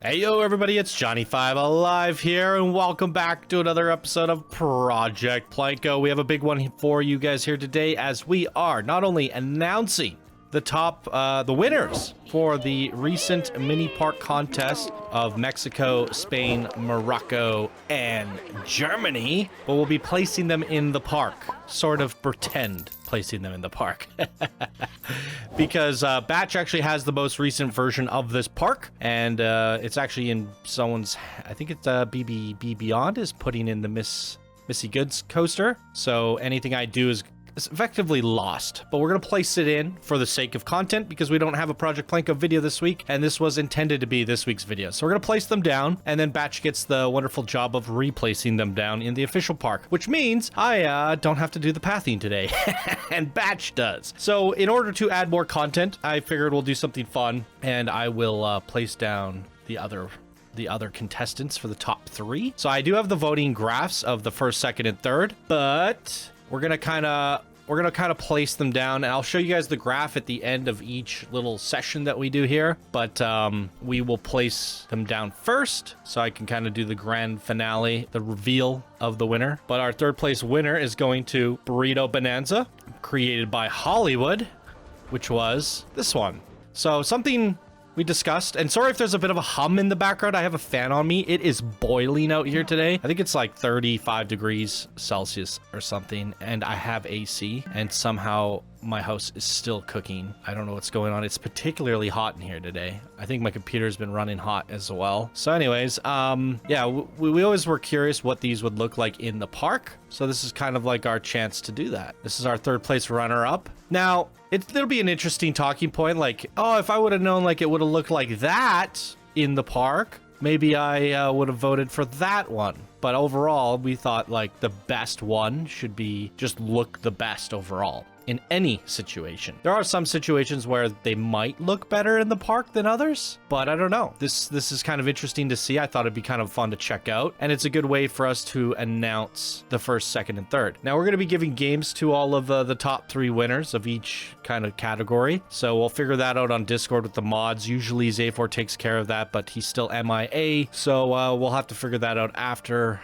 Hey yo everybody, it's Johnny5 Alive here, and welcome back to another episode of Project PlanCo. We have a big one for you guys here today, as we are not only announcing the winners for the recent mini park contest of Mexico, Spain, Morocco, and Germany, but we'll be placing them in the park. Sort of pretend placing them in the park. Because Batch actually has the most recent version of this park, and it's actually in someone's, I think it's BB Beyond is putting in the Missy Goods coaster. So anything I do is effectively lost, but we're going to place it in for the sake of content because we don't have a Project PlanCo video this week, and this was intended to be this week's video. So we're going to place them down, and then Batch gets the wonderful job of replacing them down in the official park, which means I don't have to do the pathing today, and Batch does. So in order to add more content, I figured we'll do something fun, and I will place down the other contestants for the top three. So I do have the voting graphs of the first, second, and third, but we're gonna kind of place them down, and I'll show you guys the graph at the end of each little session that we do here. But we will place them down first, so I can kind of do the grand finale, the reveal of the winner. But our third place winner is going to Burrito Bonanza, created by Hollywood, which was this one. So something we discussed, and sorry if there's a bit of a hum in the background. I have a fan on me. It is boiling out here today. I think it's like 35 degrees Celsius or something, and I have AC, and somehow my house is still cooking. I don't know what's going on. It's particularly hot in here today. I think my computer's been running hot as well. So anyways, yeah, we always were curious what these would look like in the park. So this is kind of like our chance to do that. This is our third place runner up. Now, it'll be an interesting talking point. Like, oh, if I would have known like it would have looked like that in the park, maybe I would have voted for that one. But overall, we thought like the best one should be just look the best overall in any situation. There are some situations where they might look better in the park than others, but I don't know. This is kind of interesting to see. I thought it'd be kind of fun to check out, and it's a good way for us to announce the first, second, and third. Now we're going to be giving games to all of the top three winners of each kind of category, so we'll figure that out on Discord with the mods. Usually Zaphor takes care of that, but he's still MIA, so we'll have to figure that out after.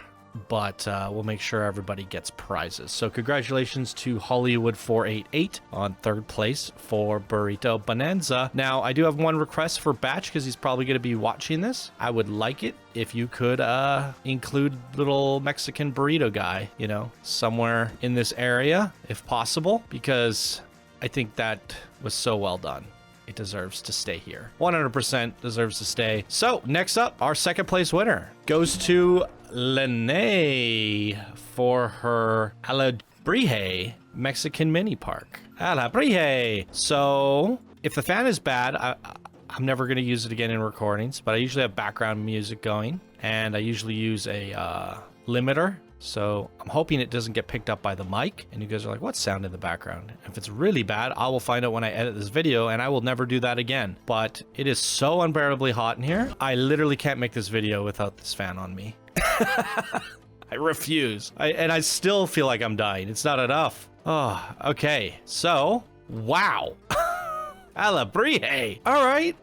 But we'll make sure everybody gets prizes. So congratulations to Hollywood488 on third place for Burrito Bonanza. Now, I do have one request for Batch because he's probably going to be watching this. I would like it if you could include little Mexican burrito guy, you know, somewhere in this area, if possible, because I think that was so well done. It deserves to stay here. 100% deserves to stay. So next up, our second place winner goes to Lene for her Alebrije Mexican mini park. Alebrije. So if the fan is bad, I'm never going to use it again in recordings, but I usually have background music going, and I usually use a limiter. So I'm hoping it doesn't get picked up by the mic, and you guys are like, what's sound in the background? If it's really bad, I will find out when I edit this video, and I will never do that again. But it is so unbearably hot in here. I literally can't make this video without this fan on me. I refuse. And I still feel like I'm dying. It's not enough. Oh, okay. So, wow. Alebrije. All right.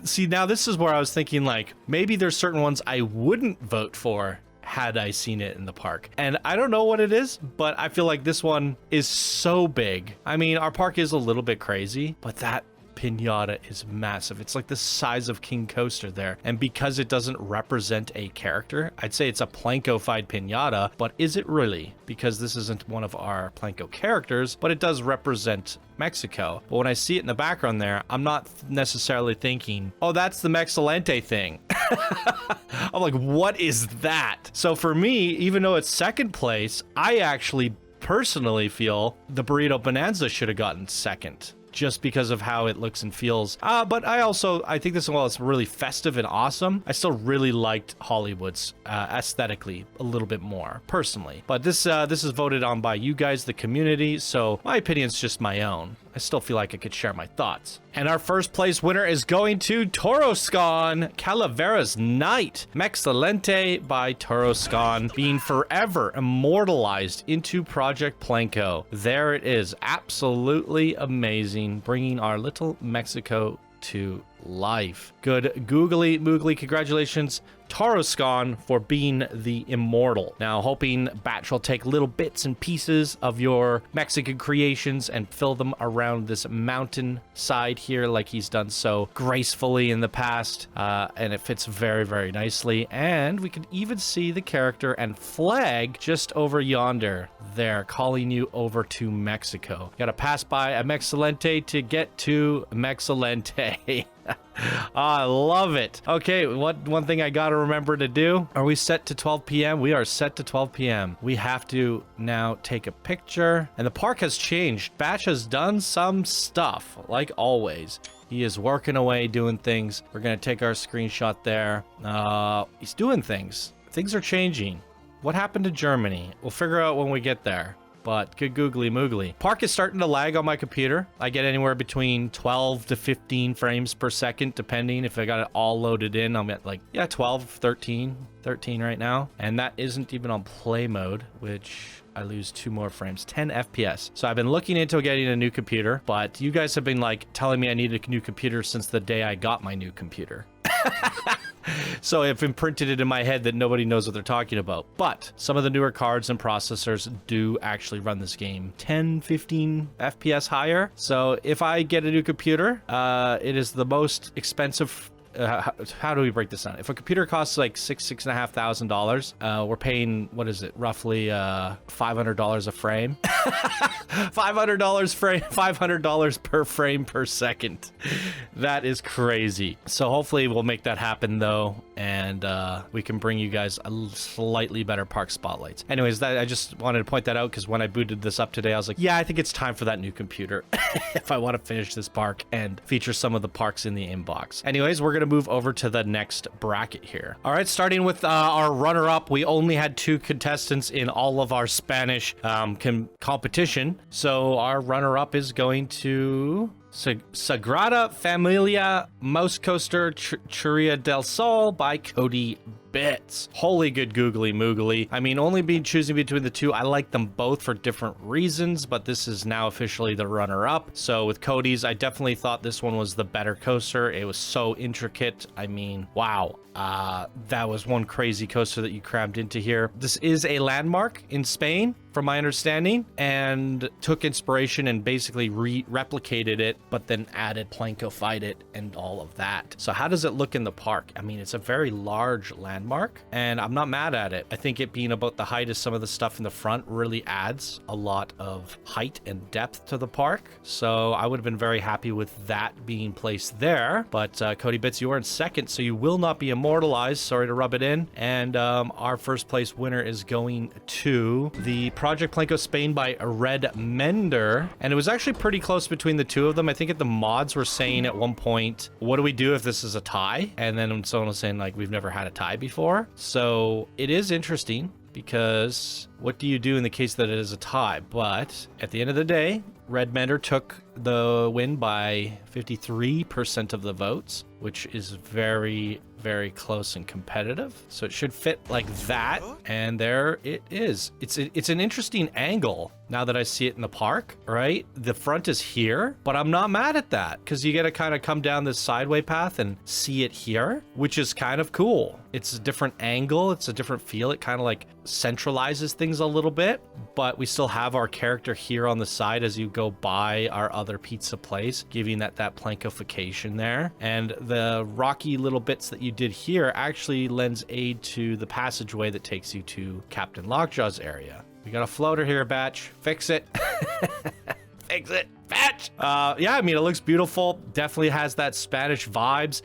See, now this is where I was thinking, like, maybe there's certain ones I wouldn't vote for had I seen it in the park. And I don't know what it is, but I feel like this one is so big. I mean, our park is a little bit crazy, but that pinata is massive. It's like the size of King Coaster there. And because it doesn't represent a character, I'd say it's a PlanCo-fied pinata, but is it really? Because this isn't one of our PlanCo characters, but it does represent Mexico. But when I see it in the background there, I'm not necessarily thinking, oh, that's the Mexilente thing. I'm like, what is that? So for me, even though it's second place, I actually personally feel the Burrito Bonanza should have gotten second, just because of how it looks and feels. But I think this, while it's really festive and awesome, I still really liked Hollywood's aesthetically a little bit more, personally. But this is voted on by you guys, the community, so my opinion's just my own. I still feel like I could share my thoughts. And our first place winner is going to Toroscan Calavera's Night. Mexilente by Toroscan, being forever immortalized into Project PlanCo. There it is. Absolutely amazing. Bringing our little Mexico to life. Good googly moogly. Congratulations, Taroscon, for being the immortal. Now, hoping Batch will take little bits and pieces of your Mexican creations and fill them around this mountain side here like he's done so gracefully in the past. And it fits very, very nicely. And we can even see the character and flag just over yonder there, calling you over to Mexico. Gotta pass by a Mexilente to get to Mexilente. I love it. Okay, one thing I gotta remember to do. Are we set to 12 p.m.? We are set to 12 p.m. We have to now take a picture. And the park has changed. Batch has done some stuff, like always. He is working away, doing things. We're gonna take our screenshot there. He's doing things. Things are changing. What happened to Germany? We'll figure out when we get there. But good googly moogly. Park is starting to lag on my computer. I get anywhere between 12 to 15 frames per second, depending. If I got it all loaded in, I'm at like, 12, 13 right now. And that isn't even on play mode, which I lose 2 more frames, 10 FPS. So I've been looking into getting a new computer, but you guys have been like telling me I need a new computer since the day I got my new computer. So I've imprinted it in my head that nobody knows what they're talking about. But some of the newer cards and processors do actually run this game 10, 15 FPS higher. So if I get a new computer, it is the most expensive. How do we break this down? If a computer costs like $6,500, we're paying, what is it, roughly $500 a frame. $500 per frame per second. That is crazy. So hopefully we'll make that happen though, and we can bring you guys a slightly better park spotlights. Anyways, I just wanted to point that out because when I booted this up today, I was like, yeah, I think it's time for that new computer if I want to finish this park and feature some of the parks in the inbox. Anyways, we're gonna move over to the next bracket here. All right, starting with our runner-up. We only had 2 contestants in all of our Spanish competition, so our runner-up is going to Sagrada Familia Mouse Coaster Churria del Sol by Cody Bits. Holy good googly moogly. I mean, only choosing between the 2, I like them both for different reasons, but this is now officially the runner-up. So with Cody's, I definitely thought this one was the better coaster. It was so intricate. I mean, wow. That was one crazy coaster that you crammed into here. This is a landmark in Spain, from my understanding, and took inspiration and basically replicated it, but then added PlanCo-fied it and all of that. So how does it look in the park? I mean, it's a very large landmark, and I'm not mad at it. I think it being about the height of some of the stuff in the front really adds a lot of height and depth to the park. So I would have been very happy with that being placed there. But Cody Bits, you are in second, so you will not be immortalized. Sorry to rub it in. And our first place winner is going to the Project PlanCo Spain by Red Mender. And it was actually pretty close between the 2 of them. I think the mods were saying at one point, what do we do if this is a tie? And then someone was saying, like, we've never had a tie before. So it is interesting, because what do you do in the case that it is a tie? But at the end of the day, Red Mender took the win by 53% of the votes, which is very, very close and competitive. So it should fit like that. And there it is. It's an interesting angle now that I see it in the park, right? The front is here, but I'm not mad at that because you get to kind of come down this sideway path and see it here, which is kind of cool. It's a different angle. It's a different feel. It kind of like centralizes things a little bit, but we still have our character here on the side as you go by our other pizza place, giving that plankification there. And the rocky little bits that you did here actually lends aid to the passageway that takes you to Captain Lockjaw's area. We got a floater here, Batch. Fix it. Fix it, Batch. Yeah, I mean, it looks beautiful. Definitely has that Spanish vibes.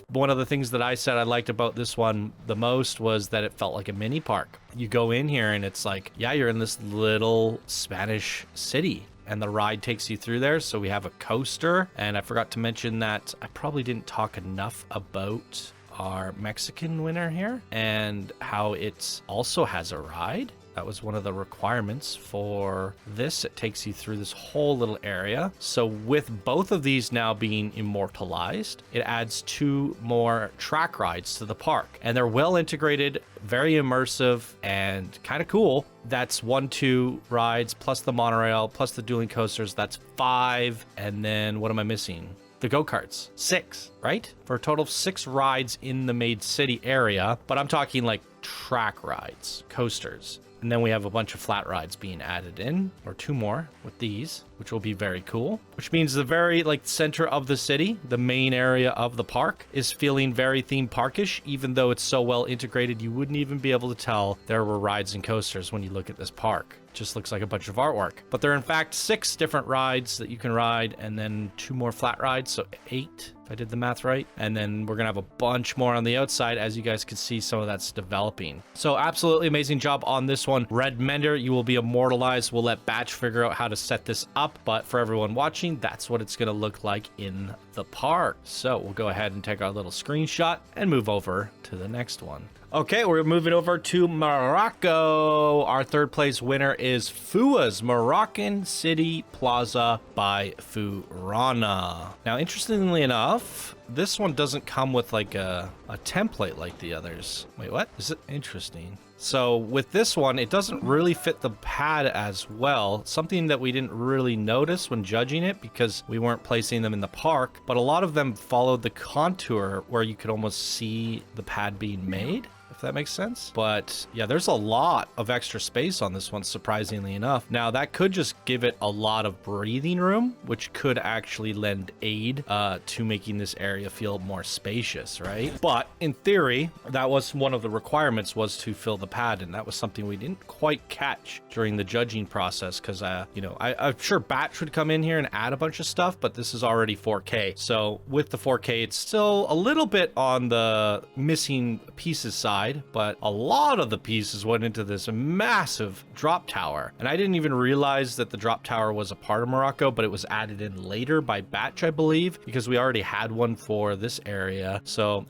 One of the things that I said I liked about this one the most was that it felt like a mini park. You go in here and it's like, yeah, you're in this little Spanish city, and the ride takes you through there. So we have a coaster, and I forgot to mention that I probably didn't talk enough about our Mexican winner here and how it also has a ride. That was one of the requirements for this. It takes you through this whole little area. So with both of these now being immortalized, it adds 2 more track rides to the park. And they're well integrated, very immersive, and kind of cool. That's 1, 2 rides, plus the monorail, plus the dueling coasters. That's 5. And then what am I missing? the go-karts. 6, right? For a total of 6 rides in the Maid City area, but I'm talking like track rides, coasters. And then we have a bunch of flat rides being added in, or 2 more with these, which will be very cool. Which means the very like center of the city, the main area of the park, is feeling very theme parkish, even though it's so well integrated, you wouldn't even be able to tell there were rides and coasters when you look at this park. It just looks like a bunch of artwork. But there are in fact 6 different rides that you can ride, and then 2 more flat rides, so 8. I did the math right. And then we're gonna have a bunch more on the outside. As you guys can see, some of that's developing. So absolutely amazing job on this one. Red Mender, you will be immortalized. We'll let Batch figure out how to set this up, but for everyone watching, that's what it's gonna look like in the park. So we'll go ahead and take our little screenshot and move over to the next one. Okay, we're moving over to Morocco. Our 3rd place winner is Fua's Moroccan City Plaza by Furana. Now, interestingly enough, this one doesn't come with like a template like the others. Wait, what? Is it interesting? So with this one, it doesn't really fit the pad as well. Something that we didn't really notice when judging it because we weren't placing them in the park, but a lot of them followed the contour where you could almost see the pad being made, if that makes sense. But yeah, there's a lot of extra space on this one, surprisingly enough. Now that could just give it a lot of breathing room, which could actually lend aid to making this area feel more spacious, right? But in theory, that was one of the requirements, was to fill the pad, and that was something we didn't quite catch during the judging process because you know, I'm sure Batch would come in here and add a bunch of stuff, but this is already 4K. So with the 4K, it's still a little bit on the missing pieces side, but a lot of the pieces went into this massive drop tower. And I didn't even realize that the drop tower was a part of Morocco, but it was added in later by Batch, I believe, because we already had one for this area. So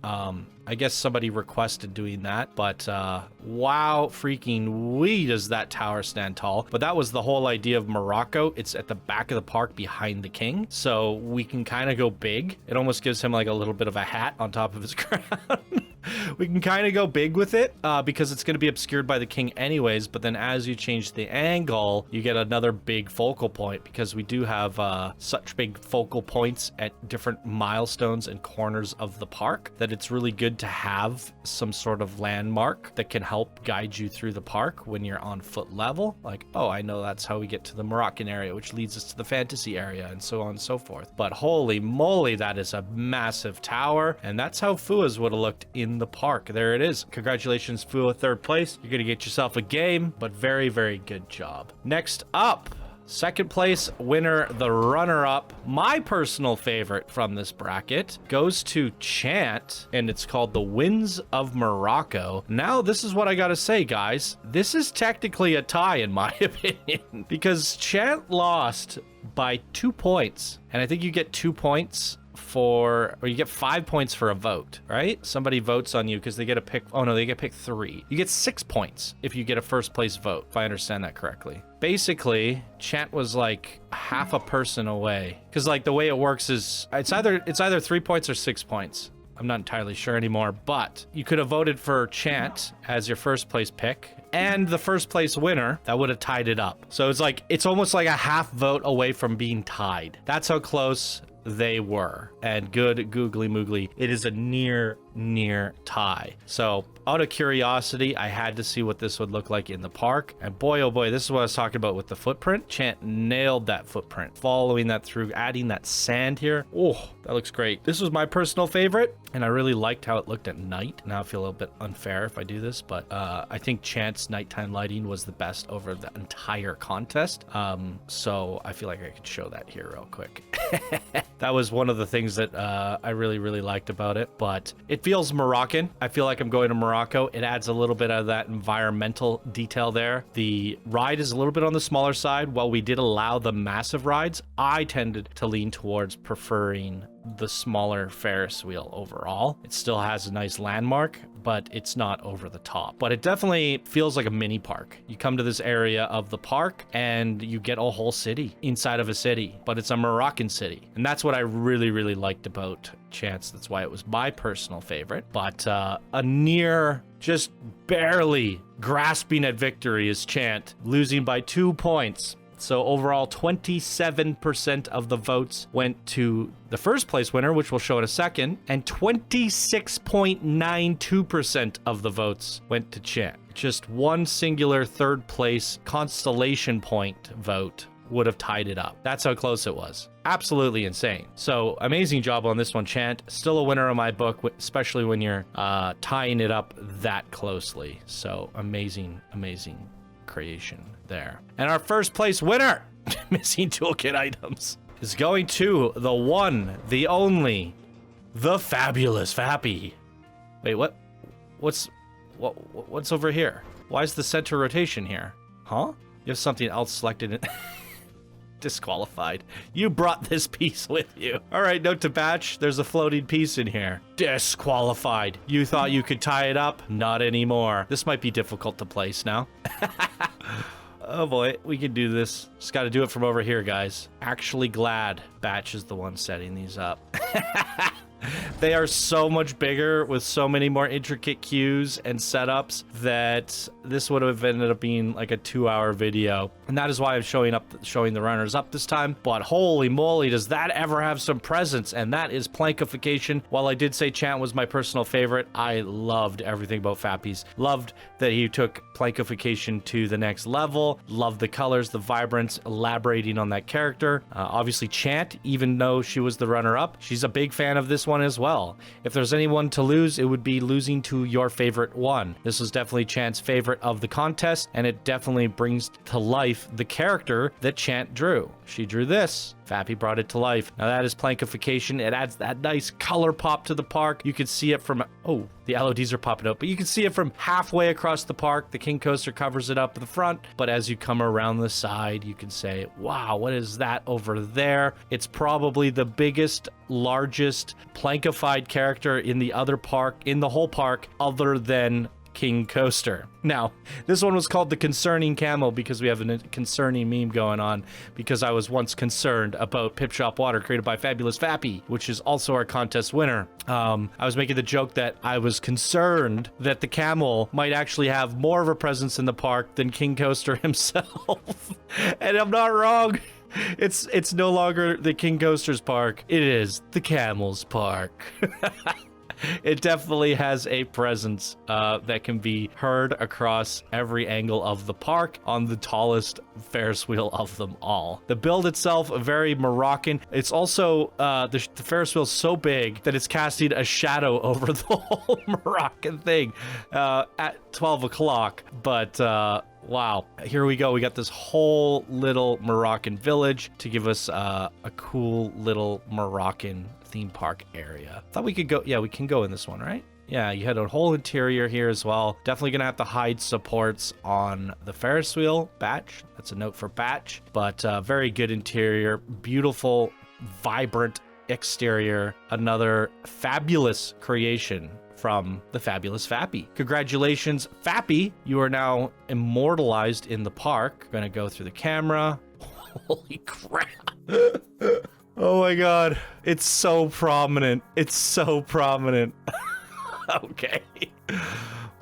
I guess somebody requested doing that, but wow, freaking wee, does that tower stand tall. But that was the whole idea of Morocco. It's at the back of the park behind the king, so we can kind of go big. It almost gives him like a little bit of a hat on top of his crown. We can kind of go big with it because it's going to be obscured by the king anyways, but then as you change the angle, you get another big focal point, because we do have such big focal points at different milestones and corners of the park that it's really good to have some sort of landmark that can help guide you through the park when you're on foot level. Like, oh, I know that's how we get to the Moroccan area, which leads us to the fantasy area, and so on and so forth. But holy moly, that is a massive tower, and that's how Fua's would have looked in the park. There it is. Congratulations, Fua, 3rd place. You're gonna get yourself a game, but very, very good job. Next up, 2nd place winner, the runner-up, my personal favorite from this bracket, goes to Chant, and it's called the Winds of Morocco. Now, this is what I gotta say, guys. This is technically a tie, in my opinion, because Chant lost by 2 points, and I think you get 2 points or you get 5 points for a vote, right? Somebody votes on you because they get a pick. Oh no, they get picked 3. You get 6 points if you get a 1st place vote, if I understand that correctly. Basically, Chant was like half a person away, because like the way it works is it's either 3 points or 6 points. I'm not entirely sure anymore, but you could have voted for Chant as your 1st place pick, and the 1st place winner, that would have tied it up. So it's almost like a half vote away from being tied. That's how close they were. And good googly moogly, it is a near tie. So out of curiosity, I had to see what this would look like in the park, and boy oh boy, this is what I was talking about with the footprint. Chant nailed that footprint, following that through, adding that sand here. Oh, that looks great. This was my personal favorite, and I really liked how it looked at night. Now I feel a little bit unfair if I do this, but I think Chant's nighttime lighting was the best over the entire contest. So I feel like I could show that here real quick. That was one of the things that I really liked about it, but it feels Moroccan. I feel like I'm going to Morocco. It adds a little bit of that environmental detail there. The ride is a little bit on the smaller side. While we did allow the massive rides, I tended to lean towards preferring the smaller Ferris wheel overall. It still has a nice landmark, but it's not over the top. But it definitely feels like a mini park. You come to this area of the park and you get a whole city inside of a city, but it's a Moroccan city. And that's what I really liked about Chance. That's why it was my personal favorite. But a near, just barely grasping at victory is Chant, losing by 2 points. So overall, 27% of the votes went to the first place winner, which we'll show in a second, and 26.92% of the votes went to Chant. Just one singular third place constellation point vote would have tied it up. That's how close it was. Absolutely insane. So amazing job on this one, Chant. Still a winner in my book, especially when you're tying it up that closely. So amazing, amazing creation there. And our first place winner, missing toolkit items, is going to the one, the only, the fabulous Fappy. Wait, what's over here? Why is the center rotation here? Huh? You have something else selected. Disqualified. You brought this piece with you. All right, note to Batch, there's a floating piece in here. Disqualified. You thought you could tie it up? Not anymore. This might be difficult to place now. Oh boy, we can do this. Just got to do it from over here, guys. Actually glad Batch is the one setting these up. They are so much bigger with so many more intricate cues and setups that this would have ended up being like a 2-hour video. And that is why I'm showing the runners up this time. But holy moly, does that ever have some presence? And that is Plankification. While I did say Chant was my personal favorite, I loved everything about Fappies. Loved that he took Plankification to the next level. Loved the colors, the vibrance, elaborating on that character. Obviously Chant, even though she was the runner-up, she's a big fan of this one as well. If there's anyone to lose, it would be losing to your favorite one. This was definitely Chant's favorite of the contest, and it definitely brings to life the character that Chant drew. She drew this. Fappy brought it to life. Now that is Plankification. It adds that nice color pop to the park. You can see it from, oh, the LODs are popping out, but you can see it from halfway across the park. The King Coaster covers it up at the front, but as you come around the side, you can say, wow, what is that over there? It's probably the biggest, largest Plankified character in the other park, in the whole park, other than King Coaster. Now, this one was called the Concerning Camel because we have a concerning meme going on because I was once concerned about Pip Shop Water created by Fabulous Fappy, which is also our contest winner. I was making the joke that I was concerned that the camel might actually have more of a presence in the park than King Coaster himself. And I'm not wrong. It's no longer the King Coaster's park. It is the Camel's park. It definitely has a presence that can be heard across every angle of the park on the tallest Ferris wheel of them all. The build itself, very Moroccan. It's also, the Ferris wheel is so big that it's casting a shadow over the whole Moroccan thing at 12 o'clock. But wow, here we go. We got this whole little Moroccan village to give us a cool little Moroccan theme park area. Thought we could go, yeah, we can go in this one, right? Yeah, you had a whole interior here as well. Definitely gonna have to hide supports on the Ferris wheel. Batch, that's a note for Batch, but very good interior, beautiful, vibrant exterior. Another fabulous creation from the Fabulous Fappy. Congratulations, Fappy. You are now immortalized in the park. Gonna go through the camera. Holy crap. Oh my god. It's so prominent. It's so prominent. Okay.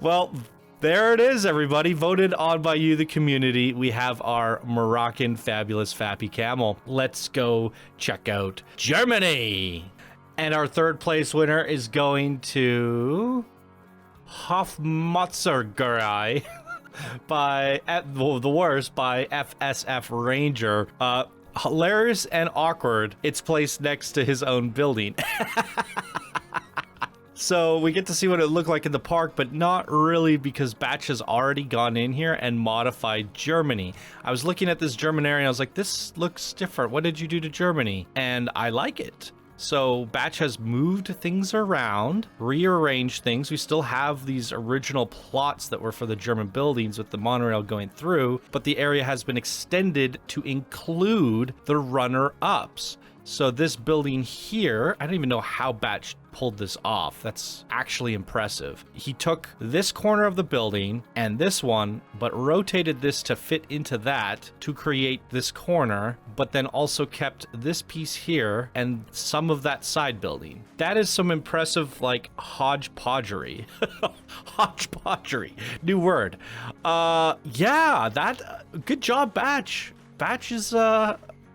Well, there it is, everybody. Voted on by you, the community. We have our Moroccan Fabulous Fappy Camel. Let's go check out Germany. And our third place winner is going to Hofmotzergerei by the worst by FSF Ranger. Hilarious and awkward. It's placed next to his own building. So we get to see what it looked like in the park, but not really because Batch has already gone in here and modified Germany. I was looking at this German area and I was like, this looks different. What did you do to Germany? And I like it. So Batch has moved things around, rearranged things. We still have these original plots that were for the German buildings with the monorail going through, but the area has been extended to include the runner-ups. So this building here, I don't even know how Batch pulled this off. That's actually impressive. He took this corner of the building and this one, but rotated this to fit into that to create this corner, but then also kept this piece here and some of that side building. That is some impressive, like, hodgepodgery. Hodgepodgery. New word. Yeah, good job, Batch. Batch is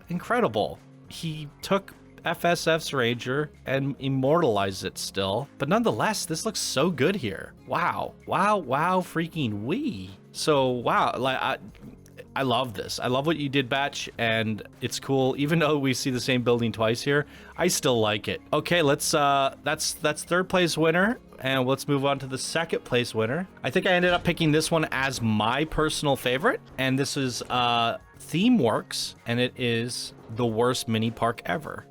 incredible. He took FSF's Ranger and immortalized it still, but nonetheless, this looks so good here. Wow, freaking wee. So wow, like I love this. I love what you did, Batch, and it's cool. Even though we see the same building twice here, I still like it. Okay, let's that's third place winner, and let's move on to the second place winner. I think I ended up picking this one as my personal favorite, and this is Themeworks, and it is the worst mini park ever.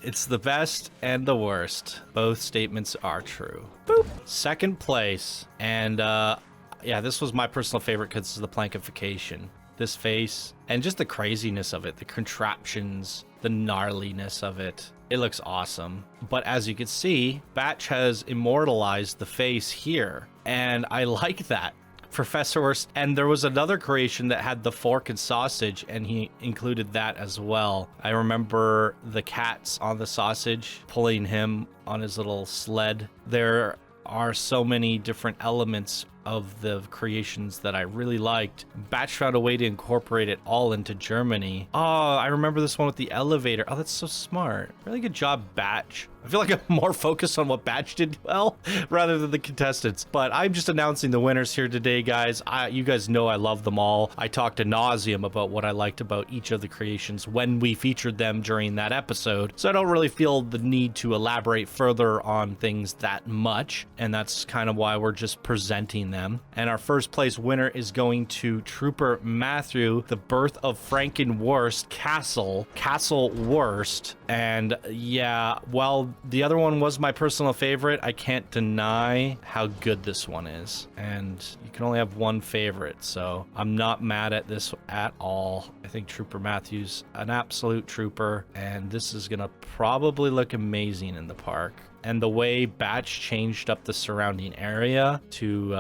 It's the best and the worst. Both statements are true. Boop. Second place, and yeah, this was my personal favorite because this is the plankification. This face and just the craziness of it, the contraptions, the gnarliness of it. It looks awesome. But as you can see, Batch has immortalized the face here, and I like that. Professor Worst, and there was another creation that had the fork and sausage, and he included that as well. I remember the cats on the sausage pulling him on his little sled. There are so many different elements of the creations that I really liked. Batch found a way to incorporate it all into Germany. Oh, I remember this one with the elevator. Oh, that's so smart. Really good job, Batch. I feel like I'm more focused on what Batch did well rather than the contestants. But I'm just announcing the winners here today, guys. You guys know I love them all. I talked ad nauseum about what I liked about each of the creations when we featured them during that episode. So I don't really feel the need to elaborate further on things that much. And that's kind of why we're just presenting them. And our first place winner is going to Trooper Matthew, the Birth of Frankenwurst Castle Worst. And yeah, well, the other one was my personal favorite. I can't deny how good this one is. And you can only have one favorite, so I'm not mad at this at all. I think Trooper Matthew's an absolute trooper, and this is gonna probably look amazing in the park. And the way Batch changed up the surrounding area to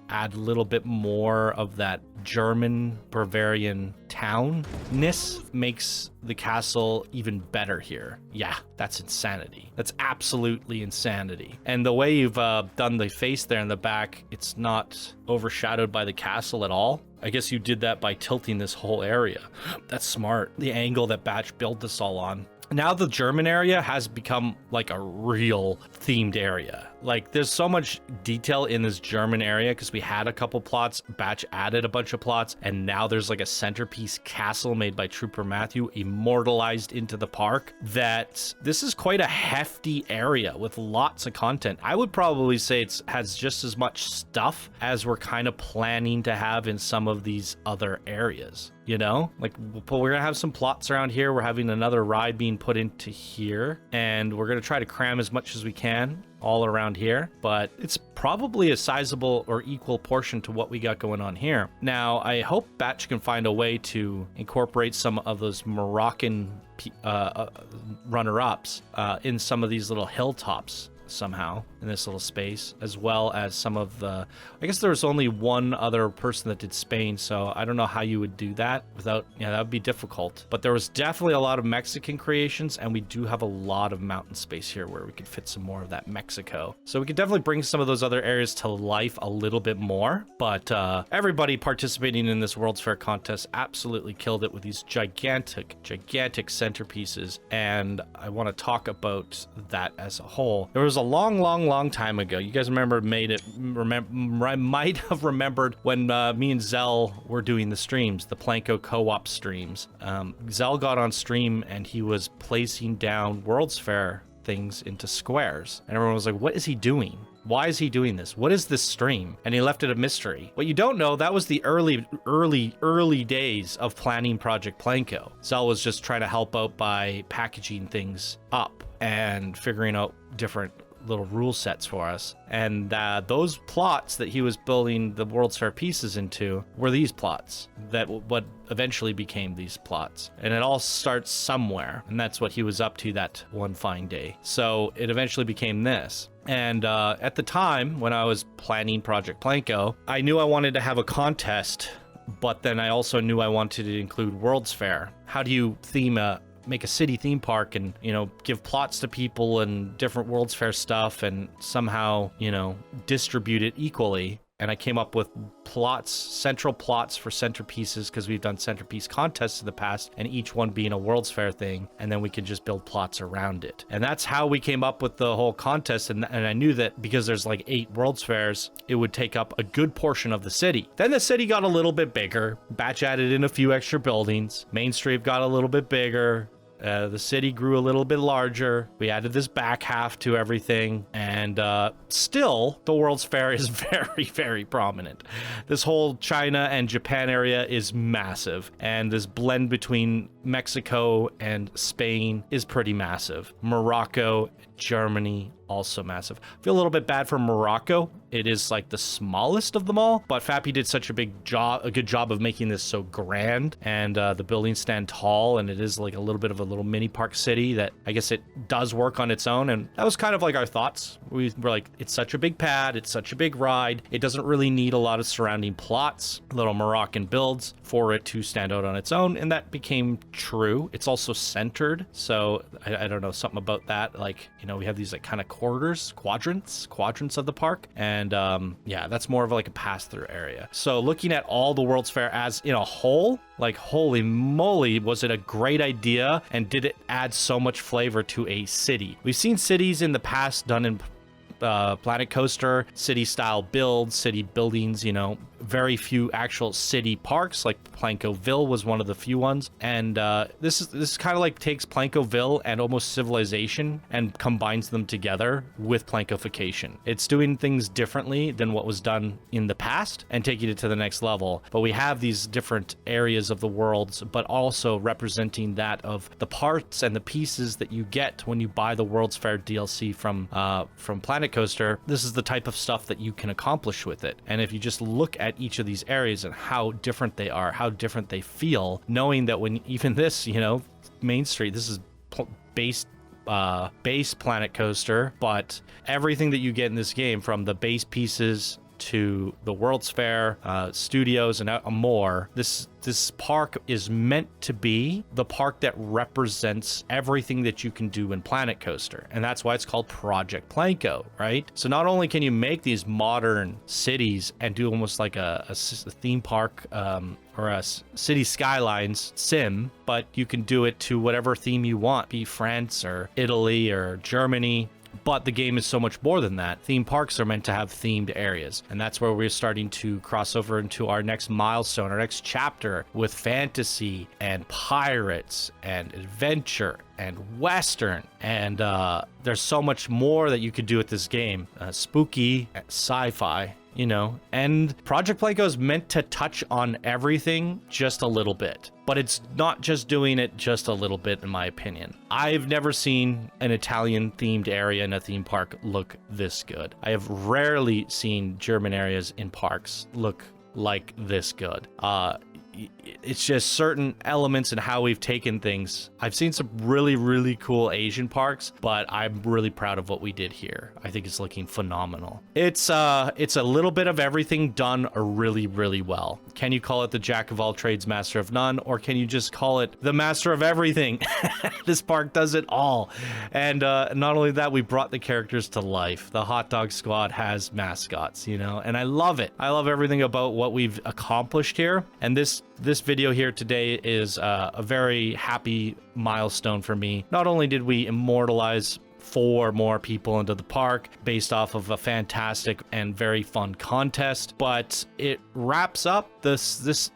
add a little bit more of that German Bavarian townness makes the castle even better here. Yeah, that's insanity. That's absolutely insanity. And the way you've done the face there in the back, it's not overshadowed by the castle at all. I guess you did that by tilting this whole area. That's smart. The angle that Batch built this all on. Now the German area has become like a real themed area. Like there's so much detail in this German area because we had a couple plots, Batch added a bunch of plots, and now there's like a centerpiece castle made by Trooper Matthew immortalized into the park. That this is quite a hefty area with lots of content. I would probably say it has just as much stuff as we're kind of planning to have in some of these other areas. You know, like we're gonna have some plots around here. We're having another ride being put into here, and we're gonna try to cram as much as we can all around here, but it's probably a sizable or equal portion to what we got going on here. Now, I hope Batch can find a way to incorporate some of those Moroccan runner-ups in some of these little hilltops somehow in this little space, as well as some of the, I guess there was only one other person that did Spain, so I don't know how you would do that without, yeah, that would be difficult. But there was definitely a lot of Mexican creations, and we do have a lot of mountain space here where we could fit some more of that Mexico. So we could definitely bring some of those other areas to life a little bit more. But everybody participating in this World's Fair contest absolutely killed it with these gigantic centerpieces, and I want to talk about that as a whole. There was a long time ago. You guys might have remembered when me and Zell were doing the streams, the PlanCo co-op streams. Zell got on stream and he was placing down World's Fair things into squares. And everyone was like, what is he doing? Why is he doing this? What is this stream? And he left it a mystery. What you don't know, that was the early days of planning Project PlanCo. Zell was just trying to help out by packaging things up and figuring out different little rule sets for us. And those plots that he was building the World's Fair pieces into were these plots that what eventually became these plots. And it all starts somewhere, and that's what he was up to that one fine day. So it eventually became this. And at the time when I was planning Project PlanCo, I knew I wanted to have a contest, but then I also knew I wanted to include World's Fair. How do you make a city theme park and, you know, give plots to people and different World's Fair stuff and somehow, you know, distribute it equally? and I came up with plots, central plots for centerpieces, because we've done centerpiece contests in the past, and each one being a World's Fair thing, and then we can just build plots around it. And that's how we came up with the whole contest, and I knew that because there's like 8 World's Fairs, it would take up a good portion of the city. Then the city got a little bit bigger. Batch added in a few extra buildings. Main Street got a little bit bigger. The city grew a little bit larger. We added this back half to everything, and still the World's Fair is very, very prominent. This whole China and Japan area is massive, and this blend between Mexico and Spain is pretty massive. Morocco, Germany, also massive. I feel a little bit bad for Morocco. It is like the smallest of them all, but Fappy did such a good job of making this so grand, and the buildings stand tall, and it is like a little bit of a little mini park city that I guess it does work on its own. And that was kind of like our thoughts. We were like, it's such a big pad, it's such a big ride, it doesn't really need a lot of surrounding plots, little Moroccan builds for it to stand out on its own, and that became true. It's also centered, so I don't know, something about that, like, you know, we have these like kind of quadrants of the park, and yeah, that's more of like a pass-through area. So looking at all the World's Fair as in a whole, like, holy moly, was it a great idea, and did it add so much flavor to a city? We've seen cities in the past done in Planet Coaster, city style builds, city buildings, you know, very few actual city parks, like PlanCo was one of the few ones. And this is kind of like takes PlanCo and almost Civilization and combines them together with Plancofication. It's doing things differently than what was done in the past and taking it to the next level. But we have these different areas of the worlds, but also representing that of the parts and the pieces that you get when you buy the World's Fair DLC from Planet Coaster. This is the type of stuff that you can accomplish with it. And if you just look at each of these areas and how different they are, how different they feel, knowing that when even this, you know, Main Street, this is base Planet Coaster, but everything that you get in this game, from the base pieces to the World's Fair, studios, and more, this park is meant to be the park that represents everything that you can do in Planet Coaster. And that's why it's called Project PlanCo, right? So not only can you make these modern cities and do almost like a theme park or a city skylines sim, but you can do it to whatever theme you want, be France or Italy or Germany. But the game is so much more than that. Theme parks are meant to have themed areas, and that's where we're starting to cross over into our next milestone, our next chapter, with fantasy and pirates and adventure and western, and there's so much more that you could do with this game. Spooky, sci-fi, you know, and Project PlanCo is meant to touch on everything just a little bit, but it's not just doing it just a little bit, in my opinion. I've never seen an Italian themed area in a theme park look this good. I have rarely seen German areas in parks look like this good. It's just certain elements and how we've taken things. I've seen some really, really cool Asian parks, but I'm really proud of what we did here. I think it's looking phenomenal. It's a little bit of everything done really, really well. Can you call it the jack of all trades, master of none, or can you just call it the master of everything? This park does it all. And not only that, we brought the characters to life. The hot dog squad has mascots, you know, and I love it. I love everything about what we've accomplished here. And this video here today is a very happy milestone for me. Not only did we immortalize 4 more people into the park based off of a fantastic and very fun contest, but it wraps up this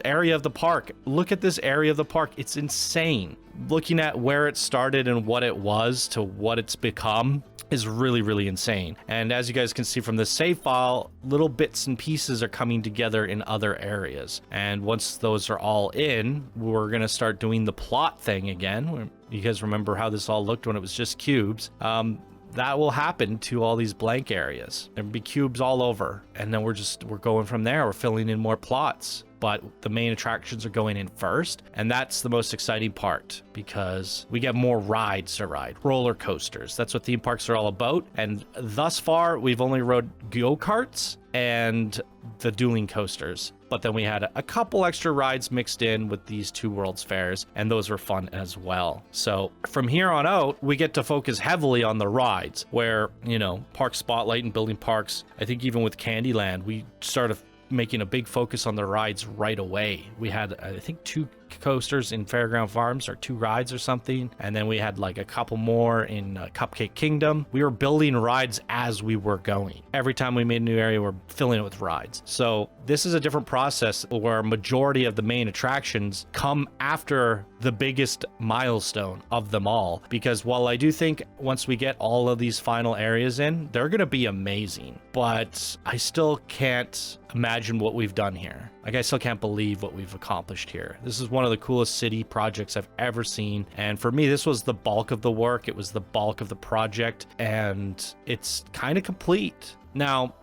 area of the park. Look at this area of the park. It's insane. Looking at where it started and what it was to what it's become is really, really insane. And as you guys can see from the save file, little bits and pieces are coming together in other areas. And once those are all in, we're going to start doing the plot thing again. You guys remember how this all looked when it was just cubes. That will happen to all these blank areas. There'll be cubes all over. And then we're going from there. We're filling in more plots. But the main attractions are going in first, and that's the most exciting part because we get more rides to ride, roller coasters. That's what theme parks are all about. And thus far, we've only rode go-karts and the dueling coasters. but then we had a couple extra rides mixed in with these two World's Fairs, and those were fun as well. So from here on out, we get to focus heavily on the rides, where, you know, Park Spotlight and building parks. I think even with Candyland, we started making a big focus on the rides right away. We had, I think, 2 coasters in Fairground Farms, or 2 rides or something, and then we had like a couple more in Cupcake Kingdom. We were building rides as we were going. Every time we made a new area, we're filling it with rides. So this is a different process where a majority of the main attractions come after the biggest milestone of them all, because while I do think once we get all of these final areas in, they're going to be amazing, but I still can't imagine what we've done here. Like, I still can't believe what we've accomplished here. This is one of the coolest city projects I've ever seen. And for me, this was the bulk of the work. It was the bulk of the project, and it's kind of complete. Now,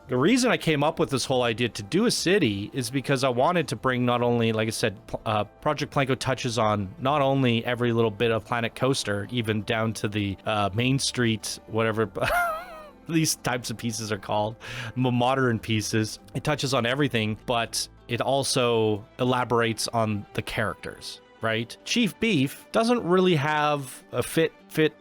the reason I came up with this whole idea to do a city is because I wanted to bring not only, like I said, Project PlanCo touches on not only every little bit of Planet Coaster, even down to the Main Street, whatever these types of pieces are called, modern pieces. It touches on everything, but it also elaborates on the characters, right? Chief Beef doesn't really have a fit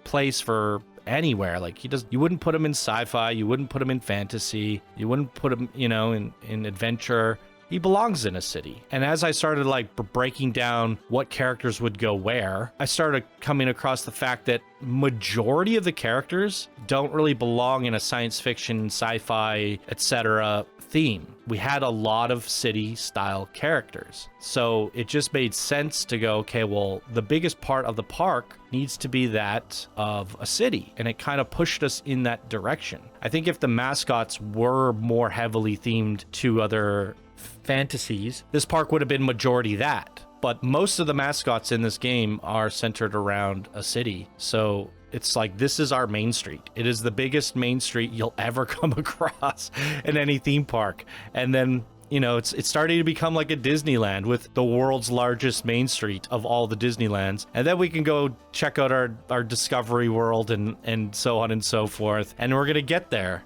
place for anywhere. Like, you wouldn't put him in sci-fi, you wouldn't put him in fantasy, you wouldn't put him, you know, in adventure. He belongs in a city. And as I started like breaking down what characters would go where, I started coming across the fact that majority of the characters don't really belong in a science fiction, sci-fi, etc. theme. We had a lot of city style characters. So it just made sense to go, okay, well, the biggest part of the park needs to be that of a city. And it kind of pushed us in that direction. I think if the mascots were more heavily themed to other fantasies, this park would have been majority that. But most of the mascots in this game are centered around a city. So it's like, this is our main street. It is the biggest main street you'll ever come across in any theme park. And then, you know, it's starting to become like a Disneyland with the world's largest main street of all the Disneylands. And then we can go check out our Discovery World and so on and so forth. And we're going to get there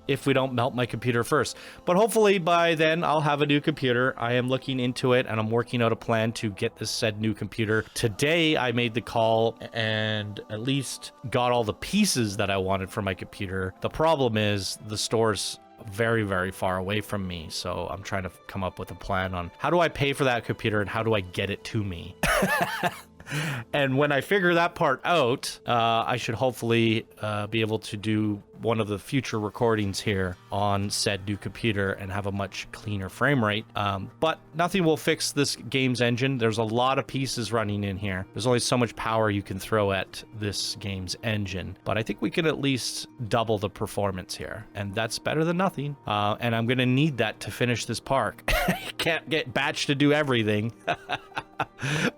if we don't melt my computer first. But hopefully by then I'll have a new computer. I am looking into it and I'm working out a plan to get this said new computer. Today I made the call and at least got all the pieces that I wanted for my computer. The problem is the store's very, very far away from me. So I'm trying to come up with a plan on how do I pay for that computer and how do I get it to me? And when I figure that part out, I should hopefully be able to do one of the future recordings here on said new computer and have a much cleaner frame rate. But nothing will fix this game's engine. There's a lot of pieces running in here. There's only so much power you can throw at this game's engine. But I think we can at least double the performance here. And that's better than nothing. And I'm going to need that to finish this park. You can't get Batch to do everything.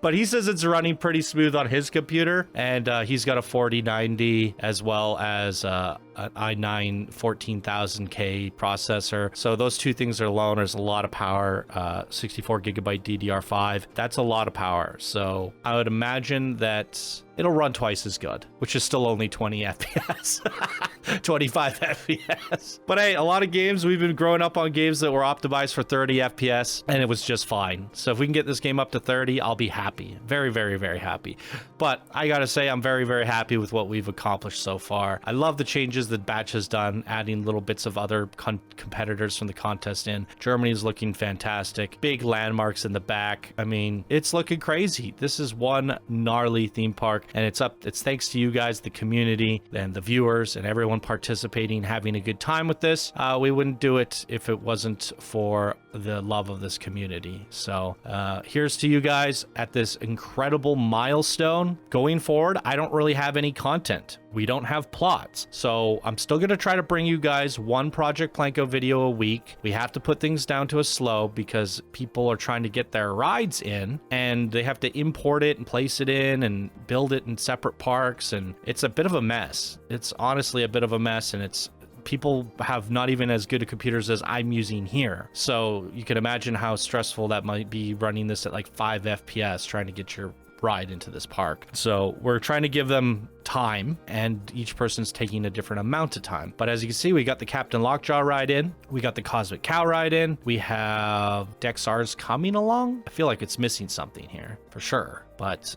But he says it's running pretty smooth on his computer, and he's got a 4090 as well as an i9 14000K processor. So those two things alone, there's a lot of power. 64 gigabyte DDR5, that's a lot of power. So I would imagine that it'll run twice as good, which is still only 20 FPS, 25 FPS. But hey, a lot of games, we've been growing up on games that were optimized for 30 FPS, and it was just fine. So if we can get this game up to 30, I'll be happy. Very, very, very happy. But I gotta say, I'm very, very happy with what we've accomplished so far. I love the changes that Batch has done, adding little bits of other competitors from the contest in. Germany's looking fantastic. Big landmarks in the back. I mean, it's looking crazy. This is one gnarly theme park. And it's thanks to you guys, the community and the viewers and everyone participating, having a good time with this. We wouldn't do it if it wasn't for the love of this community. So here's to you guys at this incredible milestone. Going forward, I don't really have any content. We don't have plots. So I'm still going to try to bring you guys one Project PlanCo video a week. We have to put things down to a slow because people are trying to get their rides in and they have to import it and place it in and build it in separate parks. And it's a bit of a mess. It's honestly a bit of a mess, and it's people have not even as good a computers as I'm using here. So you can imagine how stressful that might be running this at like 5 FPS, trying to get your ride into this park. So we're trying to give them time, and each person's taking a different amount of time. But as you can see, we got the Captain Lockjaw ride in, we got the Cosmic Cow ride in, we have Dexar's coming along. I feel like it's missing something here for sure, but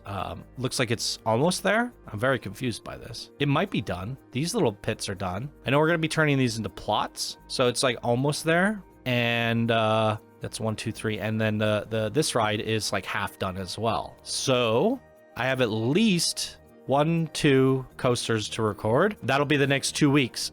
looks like it's almost there. I'm very confused by this. It might be done. These little pits are done. I know we're going to be turning these into plots, so it's like almost there. And that's 1, 2, 3, and then this ride is like half done as well. So I have at least 1, 2 coasters to record. That'll be the next 2 weeks.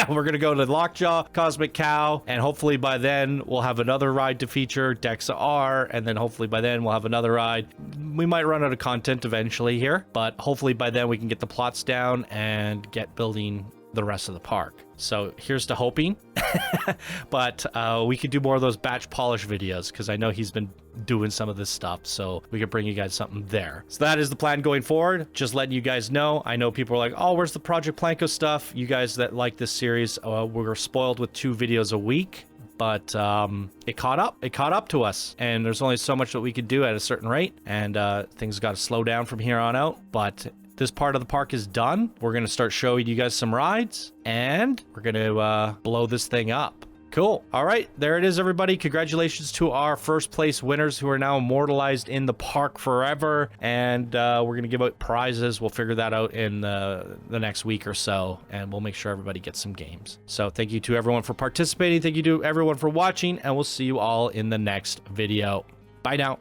We're gonna go to Lockjaw, Cosmic Cow, and hopefully by then we'll have another ride to feature, Dexa R, and then hopefully by then we'll have another ride. We might run out of content eventually here, but hopefully by then we can get the plots down and get building the rest of the park. So here's to hoping. But we could do more of those batch polish videos, because I know he's been doing some of this stuff, so we could bring you guys something there. So that is the plan going forward. Just letting you guys know. I know people are like, oh, where's the Project PlanCo stuff? You guys that like this series, we're spoiled with 2 videos a week, but it caught up to us, and there's only so much that we could do at a certain rate, and things got to slow down from here on out. But this part of the park is done. We're going to start showing you guys some rides, and we're going to blow this thing up. Cool. All right, there it is, everybody. Congratulations to our first place winners who are now immortalized in the park forever. And we're going to give out prizes. We'll figure that out in the next week or so, and we'll make sure everybody gets some games. So thank you to everyone for participating. Thank you to everyone for watching, and we'll see you all in the next video. Bye now.